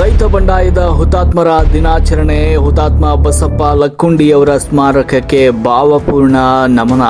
ರೈತ ಬಂಡಾಯದ ಹುತಾತ್ಮರ ದಿನಾಚರಣೆ. ಹುತಾತ್ಮ ಬಸಪ್ಪ ಲಕ್ಕುಂಡಿಯವರ ಸ್ಮಾರಕಕ್ಕೆ ಭಾವಪೂರ್ಣ ನಮನ.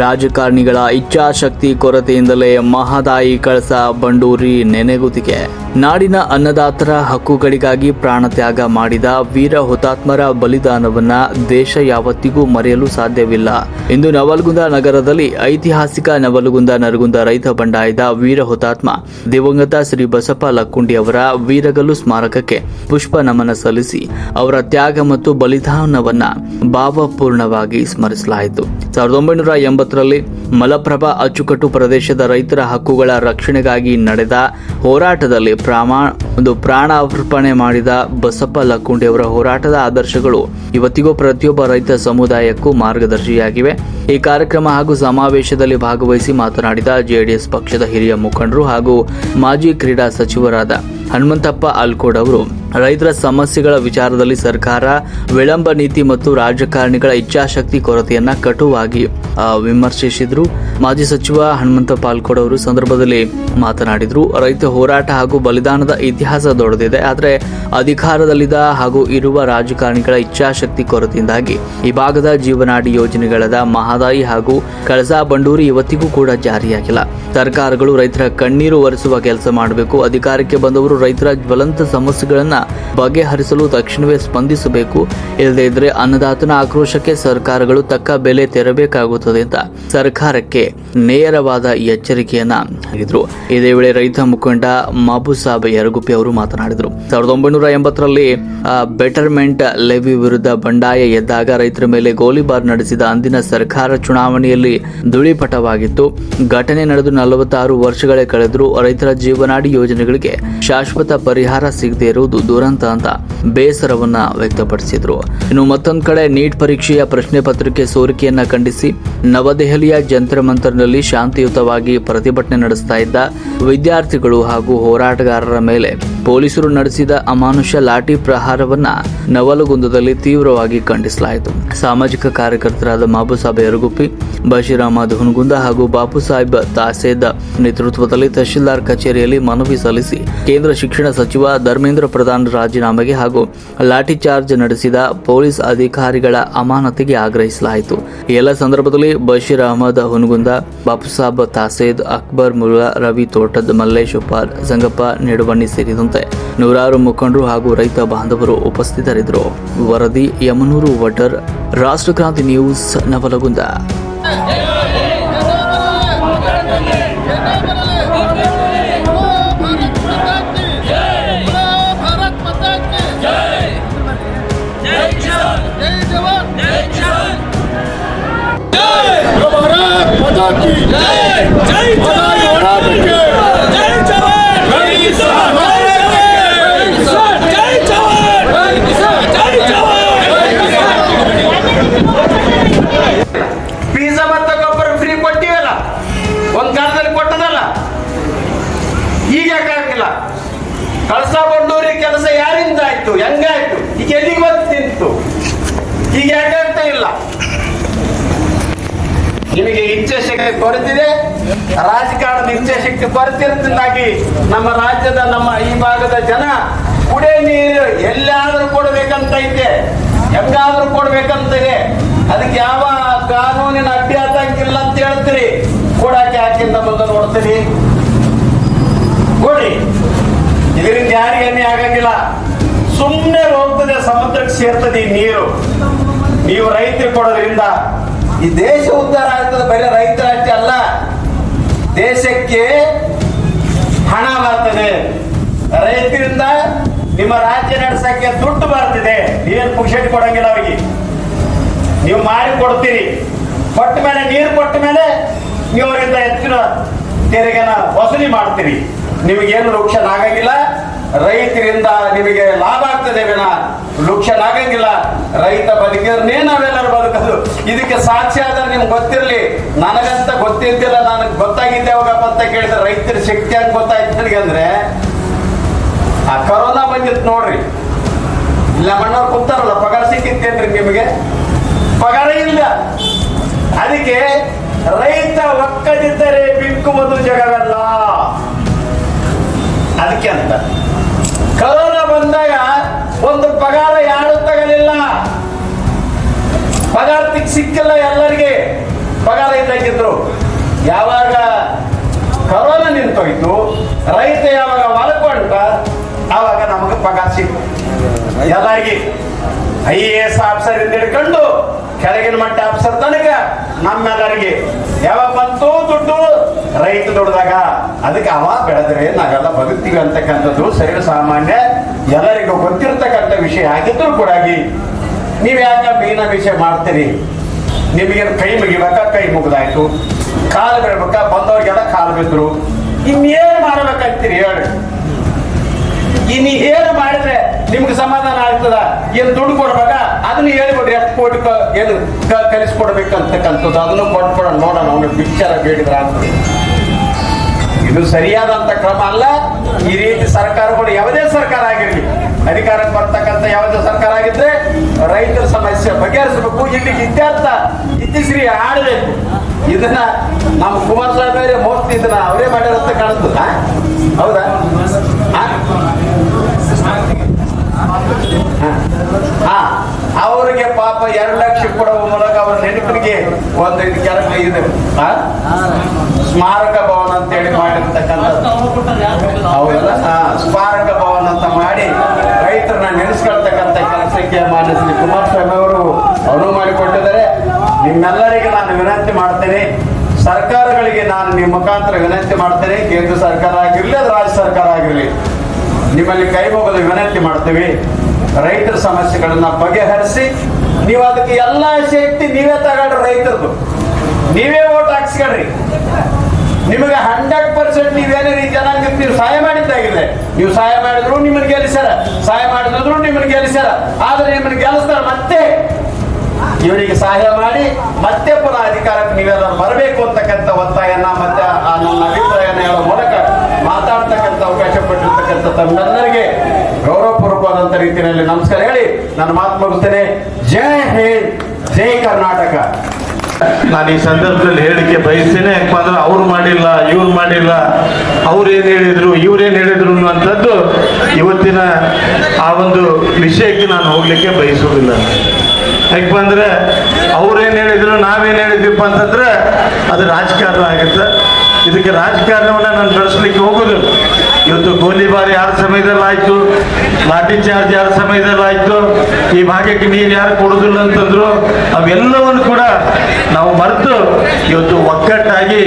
ರಾಜಕಾರಣಿಗಳ ಇಚ್ಛಾಶಕ್ತಿ ಕೊರತೆಯಿಂದಲೇ ಮಹದಾಯಿ ಕಳಸ ಬಂಡೂರಿ ನೆನೆಗುದಿಗೆ. ನಾಡಿನ ಅನ್ನದಾತರ ಹಕ್ಕುಗಳಿಗಾಗಿ ಪ್ರಾಣತ್ಯಾಗ ಮಾಡಿದ ವೀರ ಹುತಾತ್ಮರ ಬಲಿದಾನವನ್ನ ದೇಶ ಯಾವತ್ತಿಗೂ ಮರೆಯಲು ಸಾಧ್ಯವಿಲ್ಲ. ಇಂದು ನವಲಗುಂದ ನಗರದಲ್ಲಿ ಐತಿಹಾಸಿಕ ನವಲಗುಂದ ನರಗುಂದ ರೈತ ಬಂಡಾಯದ ವೀರ ಹುತಾತ್ಮ ದಿವಂಗತ ಶ್ರೀ ಬಸಪ್ಪ ಲಕ್ಕುಂಡಿ ಅವರ ವೀರಗಲ್ಲು ಸ್ಮಾರಕಕ್ಕೆ ಪುಷ್ಪ ನಮನ ಸಲ್ಲಿಸಿ ಅವರ ತ್ಯಾಗ ಮತ್ತು ಬಲಿದಾನವನ್ನ ಭಾವಪೂರ್ಣವಾಗಿ ಸ್ಮರಿಸಲಾಯಿತು. 1980ರಲ್ಲಿ ಮಲಪ್ರಭಾ ಅಚ್ಚುಕಟ್ಟು ಪ್ರದೇಶದ ರೈತರ ಹಕ್ಕುಗಳ ರಕ್ಷಣೆಗಾಗಿ ನಡೆದ ಹೋರಾಟದಲ್ಲಿ ಪ್ರಾಣಾರ್ಪಣೆ ಮಾಡಿದ ಬಸಪ್ಪ ಲಕ್ಕುಂಡಿ ಅವರ ಹೋರಾಟದ ಆದರ್ಶಗಳು ಇವತ್ತಿಗೂ ಪ್ರತಿಯೊಬ್ಬ ರೈತ ಸಮುದಾಯಕ್ಕೂ ಮಾರ್ಗದರ್ಶಿಯಾಗಿವೆ. ಈ ಕಾರ್ಯಕ್ರಮ ಹಾಗೂ ಸಮಾವೇಶದಲ್ಲಿ ಭಾಗವಹಿಸಿ ಮಾತನಾಡಿದ ಜೆಡಿಎಸ್ ಪಕ್ಷದ ಹಿರಿಯ ಮುಖಂಡರು ಹಾಗೂ ಮಾಜಿ ಕ್ರೀಡಾ ಸಚಿವರಾದ ಹನುಮಂತಪ್ಪ ಅಲ್ಕೋಡ್ ಅವರು ರೈತರ ಸಮಸ್ಯೆಗಳ ವಿಚಾರದಲ್ಲಿ ಸರ್ಕಾರ ವಿಳಂಬ ನೀತಿ ಮತ್ತು ರಾಜಕಾರಣಿಗಳ ಇಚ್ಛಾಶಕ್ತಿ ಕೊರತೆಯನ್ನ ಕಟುವಾಗಿ ವಿಮರ್ಶಿಸಿದ್ರು. ಮಾಜಿ ಸಚಿವ ಹನುಮಂತಪ್ಪ ಅಲ್ಕೋಡ್ ಅವರು ಸಂದರ್ಭದಲ್ಲಿ ಮಾತನಾಡಿದ್ರು. ರೈತ ಹೋರಾಟ ಹಾಗೂ ಬಲಿದಾನದ ಇತಿಹಾಸ ದೊಡ್ಡದಿದೆ, ಆದರೆ ಅಧಿಕಾರದಲ್ಲಿದ್ದ ಹಾಗೂ ಇರುವ ರಾಜಕಾರಣಿಗಳ ಇಚ್ಛಾಶಕ್ತಿ ಕೊರತೆಯಿಂದಾಗಿ ಈ ಭಾಗದ ಜೀವನಾಡಿ ಯೋಜನೆಗಳಾದ ಮಹದಾಯಿ ಹಾಗೂ ಕಳಸಾ ಬಂಡೂರಿ ಇವತ್ತಿಗೂ ಕೂಡ ಜಾರಿಯಾಗಿಲ್ಲ. ಸರ್ಕಾರಗಳು ರೈತರ ಕಣ್ಣೀರು ಒರೆಸುವ ಕೆಲಸ ಮಾಡಬೇಕು. ಅಧಿಕಾರಕ್ಕೆ ಬಂದವರು ರೈತರ ಜ್ವಲಂತ ಸಮಸ್ಯೆಗಳನ್ನ ಬಗೆಹರಿಸಲು ತಕ್ಷಣವೇ ಸ್ಪಂದಿಸಬೇಕು. ಇಲ್ಲದೇ ಇದ್ರೆ ಅನ್ನದಾತನ ಆಕ್ರೋಶಕ್ಕೆ ಸರ್ಕಾರಗಳು ತಕ್ಕ ಬೆಲೆ ತೆರಬೇಕಾಗುತ್ತದೆ ಅಂತ ಸರ್ಕಾರಕ್ಕೆ ನೇರವಾದ ಎಚ್ಚರಿಕೆಯನ್ನ ನೀಡಿದ್ರು. ಇದೇ ವೇಳೆ ರೈತ ಮುಖಂಡ ಮಾಬುಸಾಬ್ ಯರಗುಪ್ಪಿ ಅವರು ಮಾತನಾಡಿದರು. 1980ರಲ್ಲಿ ಬೆಟರ್ಮೆಂಟ್ ಲೆವಿ ವಿರುದ್ಧ ಬಂಡಾಯ ಎದ್ದಾಗ ರೈತರ ಮೇಲೆ ಗೋಲಿಬಾರ್ ನಡೆಸಿದ ಅಂದಿನ ಸರ್ಕಾರ ಚುನಾವಣೆಯಲ್ಲಿ ಧೂಳಿಪಟವಾಗಿತ್ತು. ಘಟನೆ ನಡೆದು 46 ವರ್ಷಗಳೇ ಕಳೆದರೂ ರೈತರ ಜೀವನಾಡಿ ಯೋಜನೆಗಳಿಗೆ ಶಾಶ್ವತ ಪರಿಹಾರ ಸಿಗದೇ ಇರುವುದು ದುರಂತ ಅಂತ ಬೇಸರವನ್ನ ವ್ಯಕ್ತಪಡಿಸಿದ್ರು. ಇನ್ನು ಮತ್ತೊಂದು ಕಡೆ ನೀಟ್ ಪರೀಕ್ಷೆಯ ಪ್ರಶ್ನೆ ಪತ್ರಿಕೆ ಸೋರಿಕೆಯನ್ನ ಖಂಡಿಸಿ ನವದೆಹಲಿಯ ಜಂತರ್ ಮಂತರ್ನಲ್ಲಿ ಶಾಂತಿಯುತವಾಗಿ ಪ್ರತಿಭಟನೆ ನಡೆಸ್ತಾ ಇದ್ದ ವಿದ್ಯಾರ್ಥಿಗಳು ಹಾಗೂ ಹೋರಾಟಗಾರರ ಮೇಲೆ ಪೊಲೀಸರು ನಡೆಸಿದ ಅಮಾನುಷ ಲಾಠಿ ಪ್ರಹಾರವನ್ನ ನವಲಗುಂದದಲ್ಲಿ ತೀವ್ರವಾಗಿ ಖಂಡಿಸಲಾಯಿತು. ಸಾಮಾಜಿಕ ಕಾರ್ಯಕರ್ತರಾದ ಮಾಬುಸಾಬ್ ಯರಗುಪ್ಪಿ, ಬಶೀರ್ ಅಹಮದ್ ಹುನಗುಂದ ಹಾಗೂ ಬಾಪು ಸಾಹೇಬ್ ತಾಸೇದ್ ನೇತೃತ್ವದಲ್ಲಿ ತಹಶೀಲ್ದಾರ್ ಕಚೇರಿಯಲ್ಲಿ ಮನವಿ ಸಲ್ಲಿಸಿ ಕೇಂದ್ರ ಶಿಕ್ಷಣ ಸಚಿವ ಧರ್ಮೇಂದ್ರ ಪ್ರಧಾನ್ ರಾಜೀನಾಮೆಗೆ ಹಾಗೂ ಲಾಠಿ ಚಾರ್ಜ್ ನಡೆಸಿದ ಪೊಲೀಸ್ ಅಧಿಕಾರಿಗಳ ಅಮಾನತಿಗೆ ಆಗ್ರಹಿಸಲಾಯಿತು. ಈ ಎಲ್ಲ ಸಂದರ್ಭದಲ್ಲಿ ಬಶೀರ್ ಅಹಮದ್ ಹುನಗುಂದ, ಬಾಪುಸಾಬ್ ತಾಸೇದ್, ಅಕ್ಬರ್ ಮುಲ್ಲಾ, ರವಿ ತೋಟದ್, ಮಲ್ಲೇಶ್ ಉಪ್ಪಾರ್, ಸಂಗಪ್ಪ ನೆಡುವಣ್ಣಿ ಸೇರಿದಂತೆ ನೂರಾರು ಮುಖಂಡರು ಹಾಗೂ ರೈತ ಬಾಂಧವರು ಉಪಸ್ಥಿತರಿದ್ದರು. ವರದಿ ಯಮನೂರು ವಟರ್, ರಾಷ್ಟ್ರಕ್ರಾಂತಿ ನ್ಯೂಸ್, ನವಲಗುಂದ. ಪಿಜ್ಜಾ ಮತ್ತು ಗೊಬ್ಬರ ಫ್ರೀ ಕೊಟ್ಟಿವಲ್ಲ, ಒಂದ್ ಕಾಲದಲ್ಲಿ ಕೊಟ್ಟದಲ್ಲ, ಈಗ ಯಾಕಾಗಿಲ್ಲ? ಕಳಸಾ ಬಂಡೂರಿ ಕೆಲಸ ಯಾರಿಂದ ಆಯ್ತು, ಹೆಂಗಾಯ್ತು, ಈಗ ಎಲ್ಲಿಗೆ ಬಂದು ನಿಂತು, ಈಗ ಯಾಕಾಗ್ತಾ ಇಲ್ಲ? ನಿಮಗೆ ಇಚ್ಛಾಶಕ್ತಿ ಕೊರತಿದೆ, ರಾಜಕಾರಣದ ಇಚ್ಛಾಶಕ್ತಿ ಕೊರತಿರೋದ್ರಿಂದಾಗಿ ನಮ್ಮ ರಾಜ್ಯದ ನಮ್ಮ ಈ ಭಾಗದ ಜನ ಕುಡಿಯ ನೀರು ಎಲ್ಲಾದ್ರೂ ಕೊಡ್ಬೇಕಂತ ಐತೆ, ಹೆಂಗಾದ್ರೂ ಕೊಡ್ಬೇಕಂತಿದೆ. ಅದಕ್ಕೆ ಯಾವ ಕಾನೂನಿನ ಅಭ್ಯಾಸ ಇಲ್ಲ ಅಂತ ಹೇಳ್ತೀರಿ, ಕೊಡಕ್ಕೆ ಯಾಕಿಂದ ಬಂದು ನೋಡ್ತೀರಿ, ಕೊಡಿ. ಇದರಿಂದ ಯಾರಿಗೆ ಎಣ್ಣೆ ಆಗಂಗಿಲ್ಲ, ಸುಮ್ಮನೆ ಹೋಗ್ತದೆ, ಸಮುದ್ರಕ್ಕೆ ಸೇರ್ತದೆ ಈ ನೀರು. ನೀವು ರೈತರಿಗೆ ಕೊಡೋದ್ರಿಂದ ಈ ದೇಶ ಉದ್ಧಾರ ಆಗ್ತದೆ. ಬರೀ ರೈತರಷ್ಟೇ ಅಲ್ಲ, ದೇಶಕ್ಕೆ ಹಣ ಬರ್ತದೆ. ರೈತರಿಂದ ನಿಮ್ಮ ರಾಜ್ಯ ನಡೆಸಕ್ಕೆ ದುಡ್ಡು ಬರ್ತಿದೆ. ನೀವೇನು ಪುಕ್ಷೇಟ್ ಕೊಡಂಗಿಲ್ಲ ಅವರಿಗೆ, ನೀವು ಮಾಡಿ ಕೊಡ್ತೀರಿ. ಕೊಟ್ಟ ಮೇಲೆ, ನೀರು ಕೊಟ್ಟ ಮೇಲೆ ನೀವು ಅವರಿಂದ ಹೆಚ್ಚಿನ ತೆರಿಗೆನ ವಸೂಲಿ ಮಾಡ್ತೀರಿ. ನಿಮಗೇನು ಲುಕ್ಷನ್ ಆಗಂಗಿಲ್ಲ. ರೈತರಿಂದ ನಿಮಗೆ ಲಾಭ ಆಗ್ತದೆ ವಿನ ಲುಕ್ಷನ್ ಆಗಂಗಿಲ್ಲ. ರೈತ ಬದುಕಿದ್ರೆ ನಾವೆಲ್ಲರೂ ಬದುಕೋದು. ಇದಕ್ಕೆ ಸಾಕ್ಷಿ ಆದ್ರೆ ನಿಮ್ಗೆ ಗೊತ್ತಿರಲಿ. ನನಗಂತ ಗೊತ್ತಿದ್ದಿಲ್ಲ, ನನಗೆ ಗೊತ್ತಾಗಿದ್ದೆ ಹೋಗಪ್ಪ ಅಂತ ಕೇಳಿದ್ರೆ ರೈತರ ಶಕ್ತಿ ಅಂತ ಗೊತ್ತಾಯ್ತು ನನಗೆ. ಅಂದ್ರೆ ಆ ಕರೋನಾ ಬಂದಿತ್ತು ನೋಡ್ರಿ, ಇಲ್ಲ ಮಣ್ಣವ್ರು ಕೂತಾರಲ್ಲ, ಪಗಾರ ಸಿಕ್ಕಿತ್ತೇನ್ರಿ ನಿಮಗೆ? ಪಗಾರ ಇಲ್ಲ. ಅದಕ್ಕೆ ಸಿಕ್ಕಿಲ್ಲ ಎಲ್ಲರಿಗೆ ಪಗಾರ ಇದ್ದಾಗಿದ್ರು. ಯಾವಾಗ ಕರೋನಾ ನಿಂತೋಯ್ತು, ರೈತ ಯಾವಾಗ ಮಲ್ಕೊಂಡ ಆವಾಗ ನಮಗೆ ಪಗಾರ ಸಿಕ್ತು. ಎಲ್ಲರಿಗೆ IAS ಆಫೀಸರ್ ಇಂದ ಹಿಡ್ಕೊಂಡು ಕೆಳಗಿನ ಮಟ್ಟ ಆಫೀಸರ್ ತನಕ ನಮ್ಮೆಲ್ಲರಿಗೆ ಯಾವಾಗ ಬಂತು ದುಡ್ಡು, ರೈತ ದುಡ್ದಾಗ ಅದಕ್ಕೆ ಅವ ಬೆಳೆದ್ರೆ ನಾವೆಲ್ಲ ಬದುಕ್ತೀವಿ ಅಂತಕ್ಕಂಥದ್ದು ಸರಿ ಸಾಮಾನ್ಯ ಎಲ್ಲರಿಗೂ ಗೊತ್ತಿರ್ತಕ್ಕಂಥ ವಿಷಯ ಆಗಿದ್ರು ಕೂಡ ನೀವ್ ಯಾಕ ಮೀನ ವಿಷಯ ಮಾಡ್ತೀರಿ? ನಿಮಗೆ ಕೈ ಮುಗಿಬೇಕಾ ಕೈ ಮುಗಿದಾಯ್ತು, ಕಾಲು ಬಿಡ್ಬೇಕಾ ಬಂದವ್ರಿಗೆಲ್ಲ ಕಾಲು ಬಿದ್ರು, ಇನ್ನೇನು ಮಾಡ್ಬೇಕಂತೀರಿ ಹೇಳಿ? ಇನ್ನು ಏನು ಮಾಡಿದ್ರೆ ನಿಮ್ಗೆ ಸಮಾಧಾನ ಆಗ್ತದ? ಏನು ದುಡ್ಡು ಕೊಡ್ಬೇಕಾ ಅದನ್ನ ಹೇಳಿಬಿಡ್ರಿ, ಎಷ್ಟು ಕೋಟಿ ಏನು ಕಲಿಸ್ಕೊಡ್ಬೇಕಂತಕ್ಕಂಥದ್ದು ಅದನ್ನು ಕೊಟ್ಬಿಡ ನೋಡೋಣ, ಅವನು ವಿಚಾರ ಬೇಡಿದ್ರೆ ಆಗ್ತದೆ. ಇದು ಸರಿಯಾದಂತ ಕ್ರಮ ಅಲ್ಲ. ಈ ರೀತಿ ಸರ್ಕಾರಗಳು ಯಾವುದೇ ಸರ್ಕಾರ ಆಗಿರಲಿ, ಅಧಿಕಾರಕ್ಕೆ ಬರ್ತಕ್ಕಂಥ ಯಾವುದೇ ಸರ್ಕಾರ ಆಗಿದ್ರೆ ರೈತರ ಸಮಸ್ಯೆ ಬಗೆಹರಿಸಬೇಕು. ಇಲ್ಲಿ ಇತ್ತೀಶ್ರೀ ಆಡಬೇಕು. ಇದನ್ನ ನಮ್ಮ ಕುಮಾರಸ್ವಾಮಿ ಅವರೇ ಮೋಸ್ಟ್ಲಿ ಇದನ್ನ ಅವರೇ ಮಾಡಿರಂತ ಕಾಣುತ್ತದ. ಹೌದಾ? ಅವರಿಗೆ ಪಾಪ 2 ಲಕ್ಷ ಕೊಡುವ ಮೂಲಕ ಅವರ ನೆನಪಿಗೆ ಒಂದು ಇದು ಸ್ಮಾರಕ ಭವನ ಅಂತ ಹೇಳಿ ಮಾಡಿರ್ತಕ್ಕಂಥದ್ದು. ಹೌದಲ್ಲ? ಸ್ಮಾರಕ ಭವನ ಅಂತ ಮಾಡಿ ರೈತರನ್ನ ನೆನೆಸ್ಕೊಳ್ತಕ್ಕಂಥ ಕೆಲಸಕ್ಕೆ ಮಾನ್ಯ ಶ್ರೀ ಕುಮಾರಸ್ವಾಮಿ ಅವರು ಅನುವು ಮಾಡಿಕೊಟ್ಟಿದ್ದಾರೆ. ನಿಮ್ಮೆಲ್ಲರಿಗೆ ನಾನು ವಿನಂತಿ ಮಾಡ್ತೇನೆ, ಸರ್ಕಾರಗಳಿಗೆ ನಾನು ನಿಮ್ಮ ಮುಖಾಂತರ ವಿನಂತಿ ಮಾಡ್ತೇನೆ, ಕೇಂದ್ರ ಸರ್ಕಾರ ಆಗಿರ್ಲಿ ಅದು ರಾಜ್ಯ ಸರ್ಕಾರ ಆಗಿರ್ಲಿ, ನಿಮ್ಮಲ್ಲಿ ಕೈ ಮುಗಿದು ವಿನಂತಿ ಮಾಡ್ತೀವಿ, ರೈತರ ಸಮಸ್ಯೆಗಳನ್ನ ಬಗೆಹರಿಸಿ ನೀವು ಅದಕ್ಕೆ ಎಲ್ಲ ಶಕ್ತಿ ನೀವೇ ತಗೊಳ್ರಿ. ರೈತರದು ನೀವೇ ಓಟ್ ಹಾಕ್ಸ್ಕೊಳ್ರಿ. ನಿಮಗೆ 100% ನೀವೇನೇ ರೀತಿ ಜನಾಂಗಕ್ಕೆ ನೀವು ಸಹಾಯ ಮಾಡಿದ್ದಾಗಿದೆ. ನೀವು ಸಹಾಯ ಮಾಡಿದ್ರು ನಿಮ್ಮನ್ನು ಗೆಲ್ಲಿಸ್ಯಾರ, ಸಹಾಯ ಮಾಡಿದ್ರು ನಿಮ್ಮನ್ನು ಗೆಲ್ಲಿಸ್ಯಾರ. ಆದ್ರೆ ನಿಮ್ಮನ್ನು ಗೆಲ್ಲಿಸ್ತಾರೆ ಮತ್ತೆ ಇವರಿಗೆ ಸಹಾಯ ಮಾಡಿ ಮತ್ತೆ ಪುನಃ ಅಧಿಕಾರಕ್ಕೆ ನೀವೆಲ್ಲ ಬರಬೇಕು ಅಂತಕ್ಕಂಥ ಒತ್ತಾಯನ ಮತ್ತೆ ನನ್ನ ಅಭಿಪ್ರಾಯನ ಹೇಳೋ ಮೂಲಕ ಮಾತಾಡ್ತಕ್ಕಂಥ ಅವಕಾಶ ಪಟ್ಟಿರ್ತಕ್ಕಂಥ ತಮ್ಮೆಲ್ಲರಿಗೆ ಗೌರವಪೂರ್ವಕವಾದಂಥ ರೀತಿಯಲ್ಲಿ ನಮಸ್ಕಾರ ಹೇಳಿ ನನ್ನ ಮಾತು ಮುಗಿಸ್ತೇನೆ. ಜೈ ಹಿಂದ್, ಜೈ ಕರ್ನಾಟಕ. ನಾನು ಈ ಸಂದರ್ಭದಲ್ಲಿ ಹೇಳಿಕೆ ಬಯಸ್ತೇನೆ. ಯಾಕಪ್ಪ ಅಂದ್ರೆ ಅವ್ರು ಮಾಡಿಲ್ಲ, ಇವ್ರು ಮಾಡಿಲ್ಲ, ಅವ್ರೇನು ಹೇಳಿದ್ರು, ಇವ್ರೇನು ಹೇಳಿದ್ರು ಅನ್ನುವಂಥದ್ದು ಇವತ್ತಿನ ಆ ಒಂದು ವಿಷಯಕ್ಕೆ ನಾನು ಹೋಗ್ಲಿಕ್ಕೆ ಬಯಸುವುದಿಲ್ಲ. ಯಾಕಪ್ಪ ಅಂದ್ರೆ ಅವ್ರೇನು ಹೇಳಿದ್ರು, ನಾವೇನು ಹೇಳಿದ್ವಿಪ್ಪ ಅಂತಂದ್ರೆ ಅದು ರಾಜಕಾರಣ ಆಗುತ್ತೆ. ಇದಕ್ಕೆ ರಾಜಕಾರಣವನ್ನ ನಾನು ಬೆಳೆಸ್ಲಿಕ್ಕೆ ಹೋಗೋದಿಲ್ಲ. ಇವತ್ತು ಗೋಲಿಬಾರ್ ಯಾರ ಸಮಯದಲ್ಲಿ ಆಯ್ತು, ಲಾಠಿ ಚಾರ್ಜ್ ಯಾರ ಸಮಯದಲ್ಲಿ ಆಯ್ತು, ಈ ಭಾಗಕ್ಕೆ ನೀರು ಯಾರು ಕೊಡುದಿಲ್ಲ ಅಂತಂದ್ರು, ಅವೆಲ್ಲವನ್ನು ಕೂಡ ನಾವು ಮರೆತು ಇವತ್ತು ಒಗ್ಗಟ್ಟಾಗಿ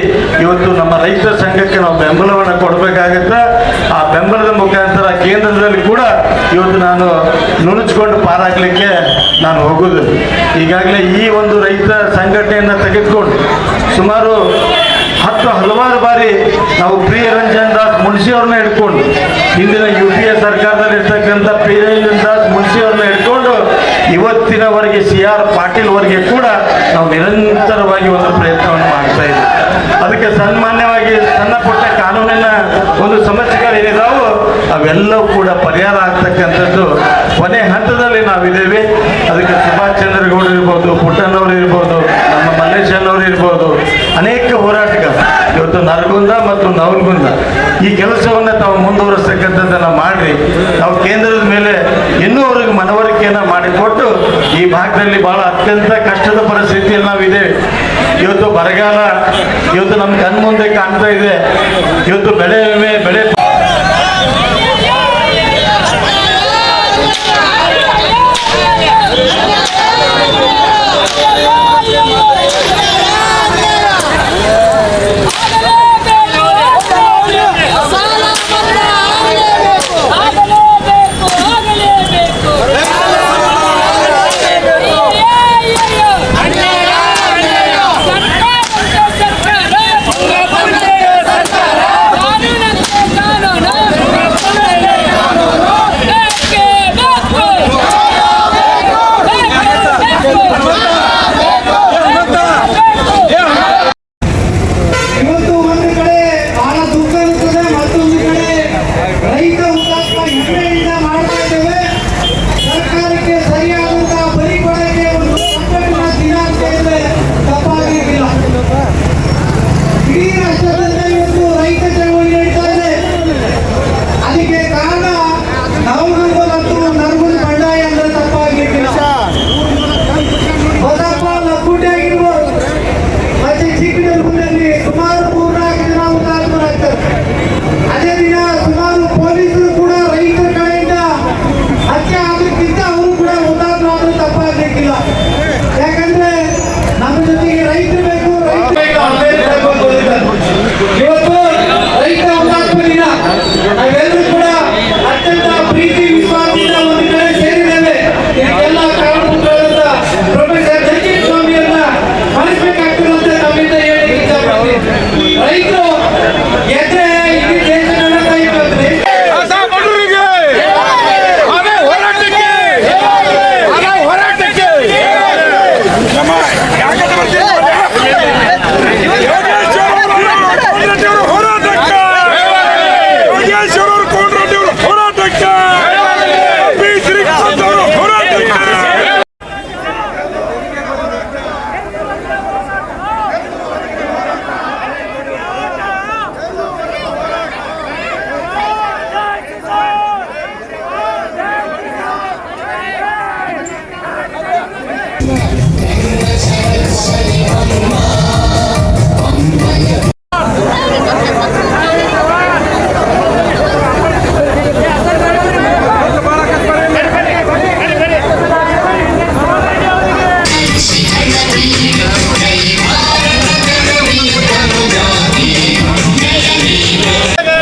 ಇವತ್ತು ನಮ್ಮ ರೈತ ಸಂಘಕ್ಕೆ ನಾವು ಬೆಂಬಲವನ್ನು ಕೊಡಬೇಕಾಗತ್ತೆ. ಆ ಬೆಂಬಲದ ಮುಖಾಂತರ ಕೇಂದ್ರದಲ್ಲಿ ಕೂಡ ಇವತ್ತು ನಾನು ನುಣುಚ್ಕೊಂಡು ಪಾರಾಗ್ಲಿಕ್ಕೆ ನಾನು ಹೋಗುದಿಲ್ಲ. ಈಗಾಗಲೇ ಈ ಒಂದು ರೈತ ಸಂಘಟನೆಯನ್ನು ತೆಗೆದುಕೊಂಡು ಸುಮಾರು ಹಲವಾರು ಬಾರಿ ನಾವು ಪ್ರಿಯರಂಜನ್ ದಾಸ್ ಮುನ್ಷಿ ಅವ್ರನ್ನ ಹಿಡ್ಕೊಂಡು, ಹಿಂದಿನ UPA ಸರ್ಕಾರದಲ್ಲಿ ಇರ್ತಕ್ಕಂಥ ಪ್ರಿಯರಂಜನ್ ದಾಸ್ ಮುನ್ಷಿ ಅವ್ರನ್ನ ಹಿಡ್ಕೊಂಡು ಇವತ್ತಿನವರೆಗೆ CR ಪಾಟೀಲ್ ವರೆಗೆ ಕೂಡ ನಾವು ನಿರಂತರವಾಗಿ ಒಂದು ಪ್ರಯತ್ನವನ್ನು ಮಾಡ್ತಾ ಇದ್ದೀವಿ. ಅದಕ್ಕೆ ಸಾಮಾನ್ಯವಾಗಿ ಸಣ್ಣ ಪುಟ್ಟ ಕಾನೂನಿನ ಒಂದು ಸಮಸ್ಯೆಗಳೇನಿದಾವೋ ಅವೆಲ್ಲವೂ ಕೂಡ ಪರಿಹಾರ ಆಗ್ತಕ್ಕಂಥದ್ದು ಕೊನೆ ಹಂತದಲ್ಲಿ ನಾವಿದ್ದೇವೆ. ಅದಕ್ಕೆ ಸುಭಾಷ್ ಚಂದ್ರ ಗೌಡ ಇರ್ಬೋದು, ಪುಟ್ಟಣ್ಣವ್ರು ಇರ್ಬೋದು, ನಮ್ಮ ಮಲ್ಲೇಶಣ್ಣವ್ರು ಇರ್ಬೋದು, ಅನೇಕ ಹೋರಾಟಗಾರ ಇವತ್ತು ನರಗುಂದ ಮತ್ತು ನವಲಗುಂದ ಈ ಕೆಲಸವನ್ನು ತಾವು ಮುಂದುವರಿಸ್ತಕ್ಕಂಥದ್ದನ್ನು ಮಾಡಿ ನಾವು ಕೇಂದ್ರದ ಮೇಲೆ ಇನ್ನೂ ಅವ್ರಿಗೆ ಮನವರಿಕೆಯನ್ನು ಮಾಡಿಕೊಟ್ಟು ಈ ಭಾಗದಲ್ಲಿ ಬಹಳ ಅತ್ಯಂತ ಕಷ್ಟದ ಪರಿಸ್ಥಿತಿಯಲ್ಲಿ ನಾವಿದ್ದೇವೆ. ಇವತ್ತು ಬರಗಾಲ ಇವತ್ತು ನಮ್ಮ ಕಣ್ಮುಂದೆ ಕಾಣ್ತಾ ಇದೆ. ಇವತ್ತು ಬೆಳೆ ವಿಮೆ, ಬೆಳೆ ಸರ್ಕಾರ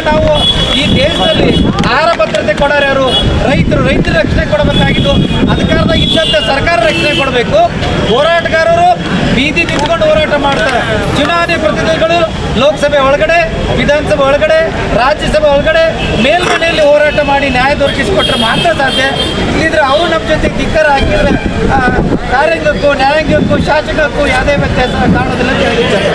ನಾವು ಈ ದೇಶದಲ್ಲಿ ಆಹಾರ ಭದ್ರತೆ ಕೊಡೋರು ಯಾರು? ರೈತರ ರಕ್ಷಣೆ ಕೊಡಬೇಕಾಗಿದ್ದು ಅಧಿಕಾರದಾಗ ಇದ್ದಂತೆ ಸರ್ಕಾರ ರಕ್ಷಣೆ ಕೊಡಬೇಕು. ಹೋರಾಟಗಾರರು ಬೀದಿ ನಿಂತ್ಕೊಂಡು ಹೋರಾಟ ಮಾಡ್ತಾರೆ. ಚುನಾವಣೆ ಪ್ರತಿನಿಧಿಗಳು ಲೋಕಸಭೆ ಒಳಗಡೆ, ವಿಧಾನಸಭೆ ಒಳಗಡೆ, ರಾಜ್ಯಸಭೆ ಒಳಗಡೆ, ಮೇಲ್ಮನೆಯಲ್ಲಿ ಹೋರಾಟ ಮಾಡಿ ನ್ಯಾಯ ದೊರಕಿಸಿಕೊಟ್ರೆ ಮಾತ್ರ ಸಾಧ್ಯ. ಇಲ್ಲಿದ್ರೆ ಅವರು ನಮ್ಮ ಜೊತೆ ಧಿಕ್ಕಾರ ಹಾಕಿದ್ರೆ ಕಾರ್ಯಾಂಗಕ್ಕೂ ನ್ಯಾಯಾಂಗಕ್ಕೂ ಶಾಸಕಕ್ಕೂ ಯಾವುದೇ ವ್ಯತ್ಯಾಸ ಕಾಣೋದಿಲ್ಲ ಅಂತ ಹೇಳಿದ್ದಾರೆ.